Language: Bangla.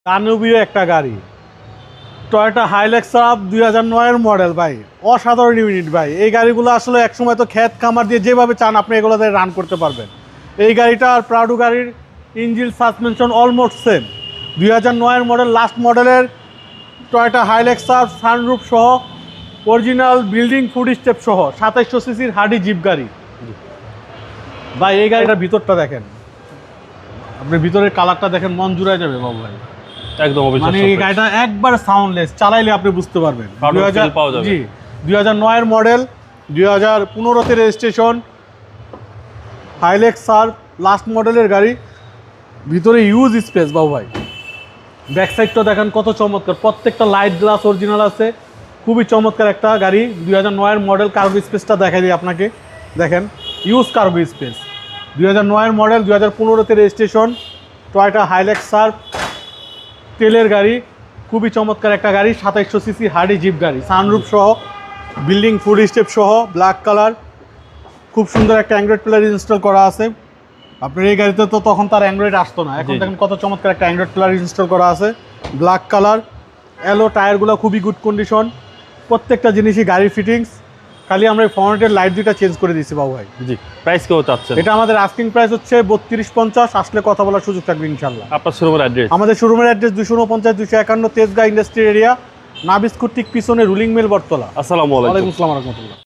দানবীয় একটা গাড়ি, টয়োটা হাইলেক্স 2009 এর মডেল ভাই, অসাধারণ ইউনিট ভাই। এই গাড়িগুলো আসলে একসময় তো ক্ষেত খামার দিয়ে যেভাবে চান আপনি এগুলোতে রান করতে পারবেন। এই গাড়িটা আর প্রাউডো গাড়ির ইঞ্জিন সাসপেনশন অলমোস্ট সেম। 2009 এর মডেল, লাস্ট মডেলের টয়োটা হাইলেক্স সানরুফ সহ, অরিজিনাল বিল্ডিং ফুড স্টেপ সহ 2700 সিসির হার্ডি জিপ গাড়ি ভাই। এই গাড়িটার ভিতরটা দেখেন, আপনি ভিতরের কালারটা দেখেন, মন জুড়ায় যাবে বাবু ভাই। একদম মানে এই গাড়িটা একবার সাউন্ডলেস, চালাইলে আপনি বুঝতে পারবেন। 2009 এর মডেল, 2015-তে রেজিস্ট্রেশন, হাইলেক্স লাস্ট মডেলের গাড়ি। ভিতরে ইউজ স্পেস বাবু ভাই। ব্যাক সাইডটা দেখেন কত চমৎকার, প্রত্যেকটা লাইট গ্লাস অরিজিনাল আছে, খুবই চমৎকার একটা গাড়ি। 2009 এর মডেল। কার্গো স্পেসটা দেখাই দিই আপনাকে, দেখেন ইউজ কার্গো স্পেস। 2009 এর মডেল, 2015-তে রেজিস্ট্রেশন, টয়োটা হাইলেক্স তেলের গাড়ি, খুবই চমৎকার একটা গাড়ি। 2700 সিসি হার্ডি জিপ গাড়ি, সানরুফ সহ, বিল্ডিং ফুড স্টেপ সহ, ব্ল্যাক কালার, খুব সুন্দর একটা অ্যান্ড্রয়েড প্লেয়ার ইনস্টল করা আছে। আপনার এই গাড়িতে তো তখন তার অ্যান্ড্রয়েড আসতো না, এখন দেখেন কত চমৎকার একটা অ্যান্ড্রয়েড প্লেয়ার ইনস্টল করা আছে, ব্ল্যাক কালার। অ্যালো টায়ারগুলো খুবই গুড কন্ডিশন, প্রত্যেকটা জিনিসই গাড়ির ফিটিংস। খালি আমরা এই ফ্রন্টের লাইট দুইটা চেঞ্জ করে দিয়েছি বাবু ভাই। জি, প্রাইস কেউ চাচ্ছেন? এটা আমাদের আস্কিং প্রাইস হচ্ছে 3250, আসলে কথা বলার সুযোগ থাকবে ইনশাল্লাহ। আপনার শোরুমের অ্যাড্রেস? আমাদের শোরুমের অ্যাড্রেস 249 251 তেজগাঁ ইন্ডাস্ট্রি এরিয়া, নাবিস্কুর ঠিক পিছনে রুলিং মিল বটতলা। আসসালামু আলাইকুম। ওয়ালাইকুম আসসালাম ওয়া রাহমাতুল্লাহ।